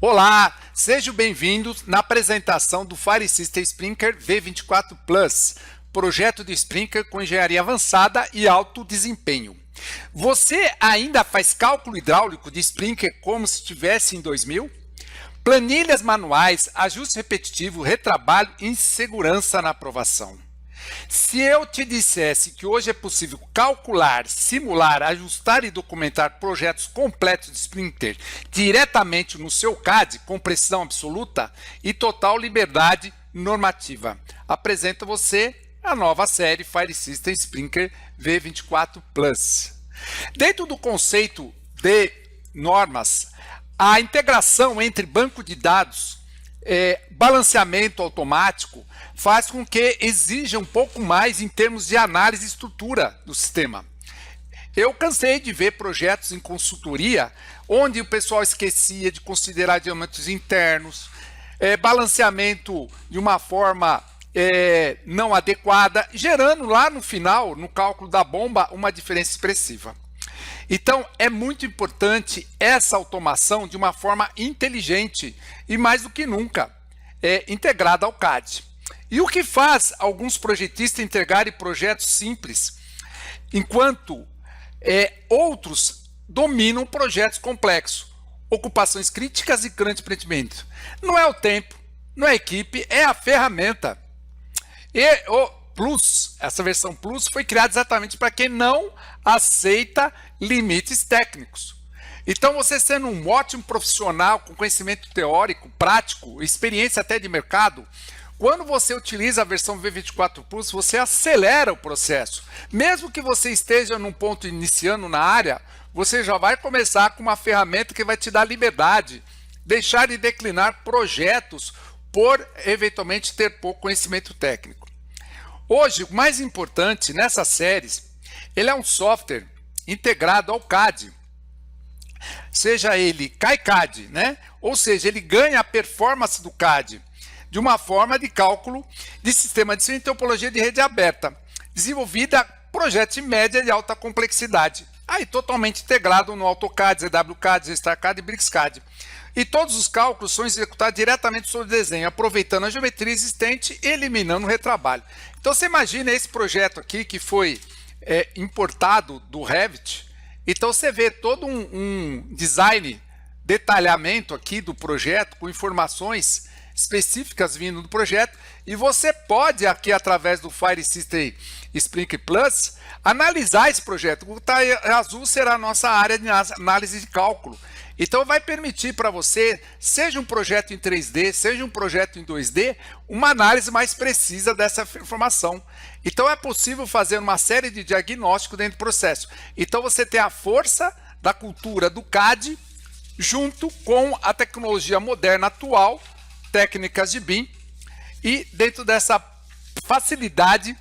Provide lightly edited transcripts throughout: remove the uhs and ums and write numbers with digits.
Olá, sejam bem-vindos na apresentação do Fire System Sprinklr V24 Plus, projeto de Sprinklr com engenharia avançada e alto desempenho. Você ainda faz cálculo hidráulico de Sprinklr como se estivesse em 2000? Planilhas manuais, ajuste repetitivo, retrabalho e insegurança na aprovação. Se eu te dissesse que hoje é possível calcular, simular, ajustar e documentar projetos completos de Sprinklr diretamente no seu CAD com precisão absoluta e total liberdade normativa, apresento a você a nova série Fire System Sprinklr V24 Plus. Dentro do conceito de normas, a integração entre banco de dados, balanceamento automático, faz com que exija um pouco mais em termos de análise e estrutura do sistema. Eu cansei de ver projetos em consultoria onde o pessoal esquecia de considerar diâmetros internos, balanceamento de uma forma não adequada, gerando lá no final, no cálculo da bomba, uma diferença expressiva. Então, é muito importante essa automação de uma forma inteligente e, mais do que nunca, integrada ao CAD. E o que faz alguns projetistas entregarem projetos simples, enquanto outros dominam projetos complexos, ocupações críticas e grande empreendimento? Não é o tempo, não é a equipe, é a ferramenta. E o Plus, essa versão Plus, foi criada exatamente para quem não aceita limites técnicos. Então, você sendo um ótimo profissional com conhecimento teórico, prático, experiência até de mercado, quando você utiliza a versão V24 Plus, você acelera o processo. Mesmo que você esteja num ponto iniciando na área, você já vai começar com uma ferramenta que vai te dar liberdade, deixar de declinar projetos por, eventualmente, ter pouco conhecimento técnico. Hoje, o mais importante nessas séries, ele é um software integrado ao CAD, seja ele KiCad, né? Ou seja, ele ganha a performance do CAD de uma forma de cálculo de sistema de topologia de rede aberta, desenvolvida projetos de média e alta complexidade, aí totalmente integrado no AutoCAD, ZWCAD, GStarCAD e BricsCAD. E todos os cálculos são executados diretamente sobre o desenho, aproveitando a geometria existente e eliminando o retrabalho. Então você imagina esse projeto aqui que foi importado do Revit. Então você vê todo um design, detalhamento aqui do projeto, com informações específicas vindo do projeto, e você pode aqui através do Fire System Sprinklr Plus analisar esse projeto. O azul será a nossa área de análise de cálculo. Então vai permitir para você, seja um projeto em 3D, seja um projeto em 2D, uma análise mais precisa dessa informação. Então é possível fazer uma série de diagnósticos dentro do processo. Então você tem a força da cultura do CAD junto com a tecnologia moderna atual, técnicas de BIM, e dentro dessa facilidade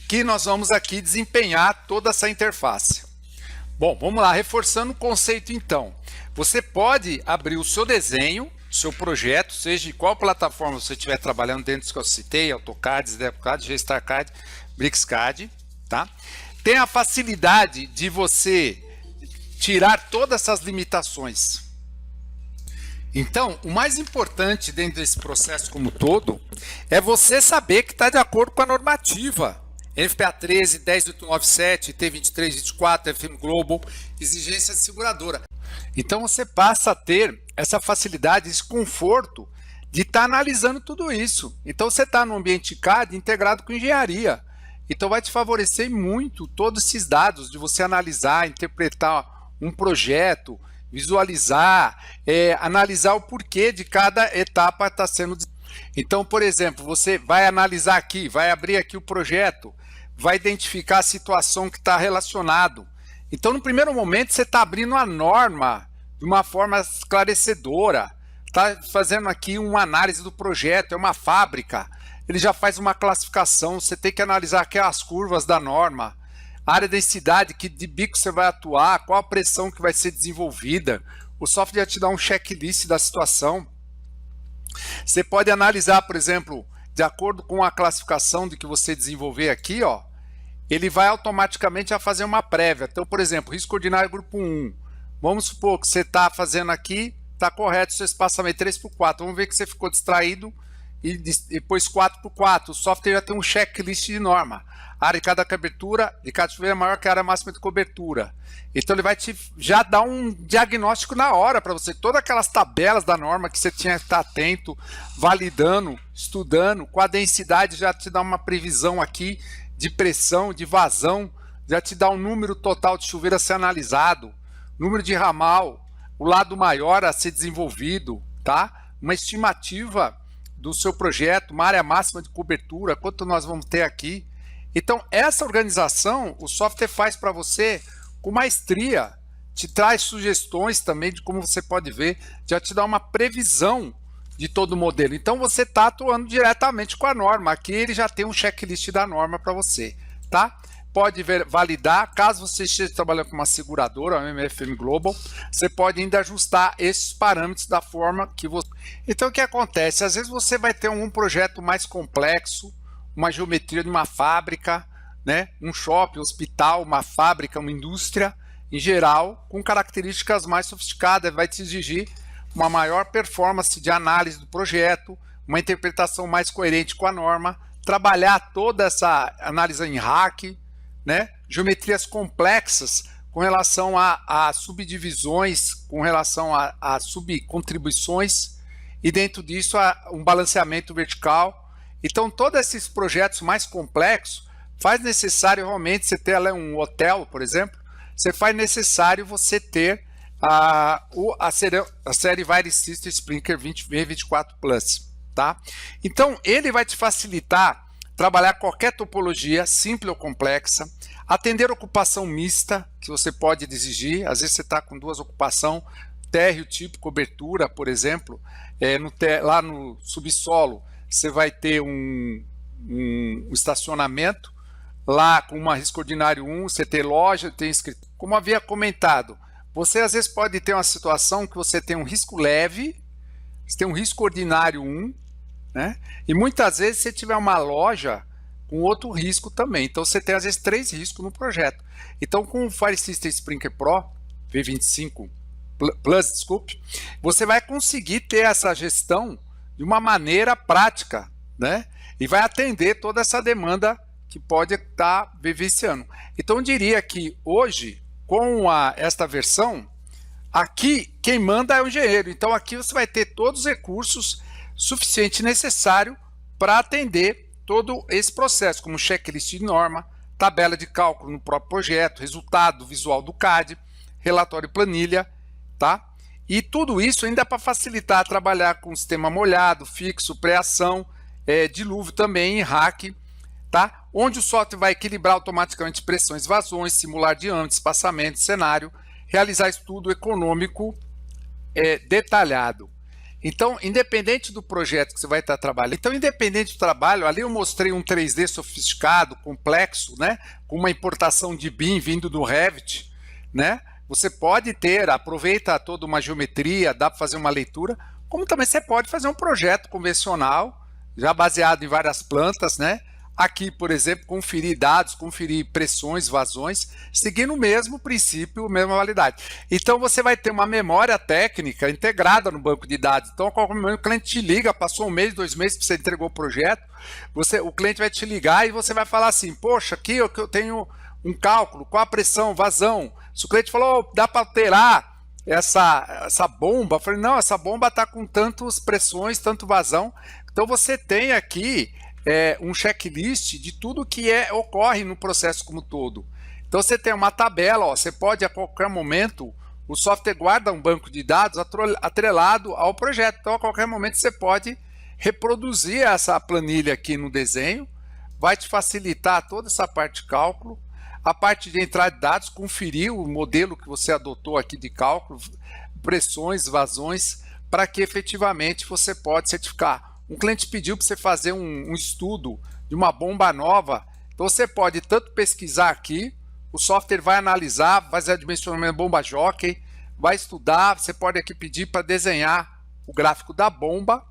que nós vamos aqui desempenhar toda essa interface. Bom, vamos lá, reforçando o conceito então. Você pode abrir o seu desenho, seu projeto, seja de qual plataforma você estiver trabalhando dentro dos que eu citei, AutoCAD, ZWCAD, GStarCAD, BricsCAD, tá? Tem a facilidade de você tirar todas essas limitações. Então, o mais importante dentro desse processo como todo é você saber que está de acordo com a normativa. NFPA 13, 10897, T2324, FM Global, exigência de seguradora. Então você passa a ter essa facilidade, esse conforto de estar analisando tudo isso. Então você está no ambiente CAD integrado com engenharia. Então vai te favorecer muito todos esses dados de você analisar, interpretar um projeto, visualizar, analisar o porquê de cada etapa está sendo. Então, por exemplo, você vai analisar aqui, vai abrir aqui o projeto, vai identificar a situação que está relacionado. Então, no primeiro momento, você está abrindo a norma de uma forma esclarecedora, está fazendo aqui uma análise do projeto, é uma fábrica, ele já faz uma classificação, você tem que analisar aqui as curvas da norma, a área de densidade, que de bico você vai atuar, qual a pressão que vai ser desenvolvida, o software vai te dar um checklist da situação. Você pode analisar, por exemplo, de acordo com a classificação de que você desenvolver aqui, ó, ele vai automaticamente a fazer uma prévia. Então, por exemplo, risco ordinário grupo 1. Vamos supor que você está fazendo aqui está correto, seu espaçamento 3x4. Vamos ver que você ficou distraído e depois 4x4. O software já tem um checklist de norma. A área de cada cobertura, de cada chuveiro é maior que a área máxima de cobertura. Então ele vai te já dar um diagnóstico na hora para você. Todas aquelas tabelas da norma que você tinha que estar atento, validando, estudando, com a densidade já te dá uma previsão aqui de pressão, de vazão, já te dá um número total de chuveiro a ser analisado, número de ramal, o lado maior a ser desenvolvido, tá? Uma estimativa do seu projeto, uma área máxima de cobertura, quanto nós vamos ter aqui. Então, essa organização, o software faz para você com maestria, te traz sugestões também de como você pode ver, já te dá uma previsão de todo o modelo. Então, você está atuando diretamente com a norma. Aqui ele já tem um checklist da norma para você, tá? Pode validar, caso você esteja trabalhando com uma seguradora, a MFM Global, você pode ainda ajustar esses parâmetros da forma que você... Então, o que acontece? Às vezes você vai ter um projeto mais complexo, uma geometria de uma fábrica, né? Um shopping, um hospital, uma fábrica, uma indústria, em geral, com características mais sofisticadas, vai te exigir uma maior performance de análise do projeto, uma interpretação mais coerente com a norma, trabalhar toda essa análise em hack, né? Geometrias complexas com relação a subdivisões, com relação a subcontribuições, e dentro disso um balanceamento vertical. Então, todos esses projetos mais complexos faz necessário realmente você ter um hotel, por exemplo, faz necessário você ter a série Fire System Sprinkler V24 Plus, tá? Então, ele vai te facilitar trabalhar qualquer topologia, simples ou complexa, atender ocupação mista, que você pode exigir, às vezes você está com duas ocupações, térreo, tipo, cobertura, por exemplo, lá no subsolo, você vai ter um estacionamento, lá com uma risco ordinário 1, você tem loja, tem escritório. Como havia comentado, você às vezes pode ter uma situação que você tem um risco leve, você tem um risco ordinário 1, né? E muitas vezes você tiver uma loja com outro risco também. Então você tem às vezes 3 riscos no projeto. Então com o Fire System Sprinkler Pro V25 Plus, desculpe, você vai conseguir ter essa gestão de uma maneira prática, né? E vai atender toda essa demanda que pode estar vivenciando. Então eu diria que hoje, com esta versão, aqui quem manda é o engenheiro. Então aqui você vai ter todos os recursos suficientes e necessários para atender todo esse processo, como checklist de norma, tabela de cálculo no próprio projeto, resultado visual do CAD, relatório e planilha, tá? E tudo isso ainda para facilitar trabalhar com sistema molhado, fixo, pré-ação, dilúvio também em rack, tá? Onde o software vai equilibrar automaticamente pressões, vazões, simular diâmetro, espaçamento, cenário, realizar estudo econômico detalhado. Então, independente do projeto que você vai estar trabalhando, então independente do trabalho, ali eu mostrei um 3D sofisticado, complexo, né? Com uma importação de BIM vindo do Revit, né? Você pode ter, aproveita toda uma geometria, dá para fazer uma leitura, como também você pode fazer um projeto convencional, já baseado em várias plantas, né? Aqui, por exemplo, conferir dados, conferir pressões, vazões, seguindo o mesmo princípio, a mesma validade. Então, você vai ter uma memória técnica integrada no banco de dados. Então, a qualquer momento o cliente te liga, passou 1 mês, 2 meses que você entregou o projeto, o cliente vai te ligar e você vai falar assim, poxa, aqui eu tenho um cálculo, qual a pressão, vazão. Se o cliente falou, dá para alterar essa bomba, eu falei, não, essa bomba está com tantas pressões, tanto vazão. Então, você tem aqui um checklist de tudo que ocorre no processo como todo. Então você tem uma tabela, você pode a qualquer momento, o software guarda um banco de dados atrelado ao projeto, então a qualquer momento você pode reproduzir essa planilha aqui no desenho, vai te facilitar toda essa parte de cálculo, a parte de entrada de dados, conferir o modelo que você adotou aqui de cálculo, pressões, vazões, para que efetivamente você pode certificar. Um cliente pediu para você fazer um estudo de uma bomba nova, então você pode tanto pesquisar aqui, o software vai analisar, vai fazer a dimensionamento da bomba jockey, vai estudar, você pode aqui pedir para desenhar o gráfico da bomba,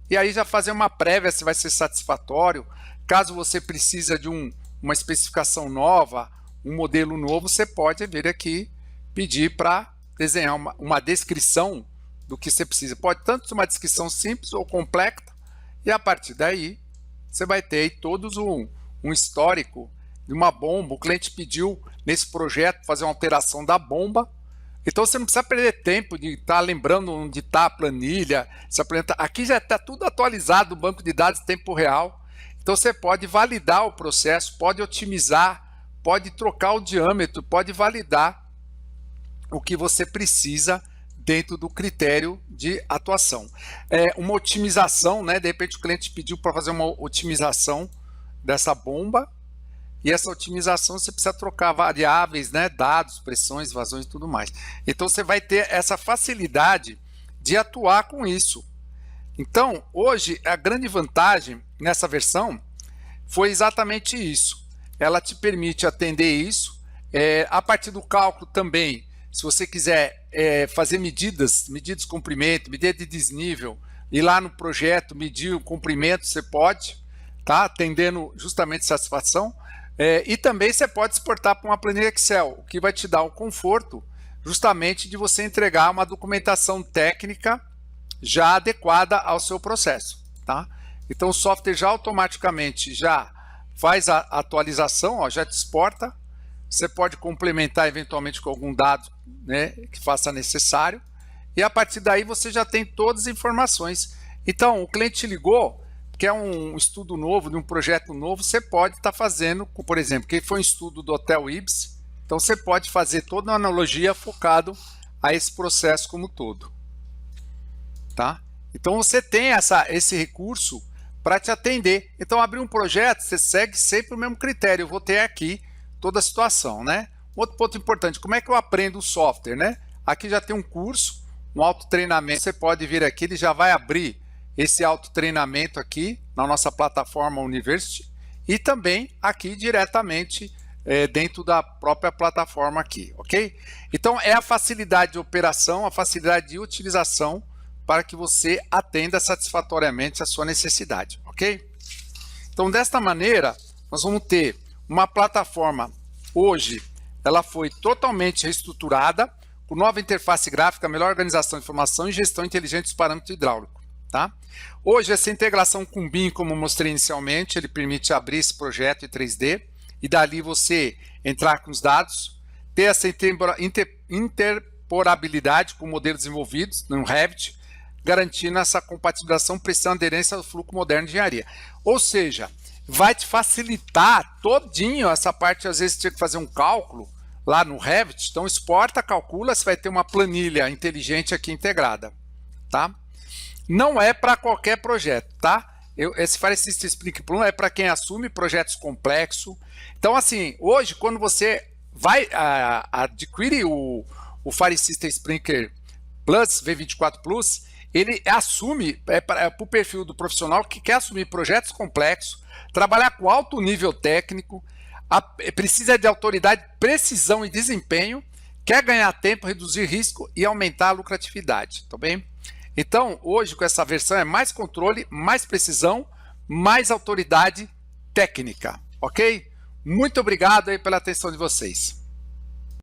e aí já fazer uma prévia se vai ser satisfatório. Caso você precisa de uma especificação nova, um modelo novo, você pode vir aqui pedir para desenhar uma descrição do que você precisa. Pode tanto ser uma descrição simples ou complexa, e a partir daí você vai ter aí todos um histórico de uma bomba. O cliente pediu nesse projeto fazer uma alteração da bomba, então você não precisa perder tempo de estar lembrando onde está a planilha. Aqui já está tudo atualizado no banco de dados em tempo real, então você pode validar o processo, pode otimizar, pode trocar o diâmetro, pode validar o que você precisa dentro do critério de atuação. Uma otimização, né? De repente o cliente pediu para fazer uma otimização dessa bomba, e essa otimização você precisa trocar variáveis, né? Dados, pressões, vazões e tudo mais. Então você vai ter essa facilidade de atuar com isso. Então, hoje, a grande vantagem nessa versão foi exatamente isso. Ela te permite atender isso. A partir do cálculo também, se você quiser fazer medidas de comprimento, medida de desnível, ir lá no projeto, medir o comprimento, você pode, tá? Atendendo justamente satisfação. E também você pode exportar para uma planilha Excel, o que vai te dar o conforto justamente de você entregar uma documentação técnica já adequada ao seu processo, tá? Então o software já automaticamente já faz a atualização, ó, já te exporta. Você pode complementar eventualmente com algum dado, né, que faça necessário, e a partir daí você já tem todas as informações. Então o cliente te ligou, quer um estudo novo, de um projeto novo, você pode estar fazendo, por exemplo, que foi um estudo do Hotel Ibis, então você pode fazer toda uma analogia focado a esse processo como um todo. Tá? Então você tem esse recurso para te atender. Então abrir um projeto, você segue sempre o mesmo critério. Eu vou ter aqui toda a situação, né? Outro ponto importante, como é que eu aprendo o software, né? Aqui já tem um curso, um autotreinamento. Você pode vir aqui, ele já vai abrir esse autotreinamento aqui na nossa plataforma University, e também aqui diretamente dentro da própria plataforma aqui, ok? Então é a facilidade de operação, a facilidade de utilização para que você atenda satisfatoriamente a sua necessidade, ok? Então desta maneira nós vamos ter uma plataforma, hoje ela foi totalmente reestruturada, com nova interface gráfica, melhor organização de informação e gestão inteligente dos parâmetros hidráulicos. Tá? Hoje essa integração com o BIM, como eu mostrei inicialmente, ele permite abrir esse projeto em 3D e dali você entrar com os dados, ter essa interporabilidade com modelos desenvolvidos no Revit, garantindo essa compatibilização, precisão e aderência ao fluxo moderno de engenharia. Ou seja, vai te facilitar todinho essa parte. Às vezes você tinha que fazer um cálculo lá no Revit, então exporta, calcula, você vai ter uma planilha inteligente aqui integrada, tá? Não é para qualquer projeto, tá? Esse Fire System Sprinkler Plus é para quem assume projetos complexos. Então, assim, hoje, quando você vai adquirir o Fire System Sprinkler Plus, V24 Plus, ele assume, para o perfil do profissional que quer assumir projetos complexos, trabalhar com alto nível técnico, precisa de autoridade, precisão e desempenho, quer ganhar tempo, reduzir risco e aumentar a lucratividade, tá bem? Então, hoje com essa versão é mais controle, mais precisão, mais autoridade técnica, ok? Muito obrigado aí pela atenção de vocês.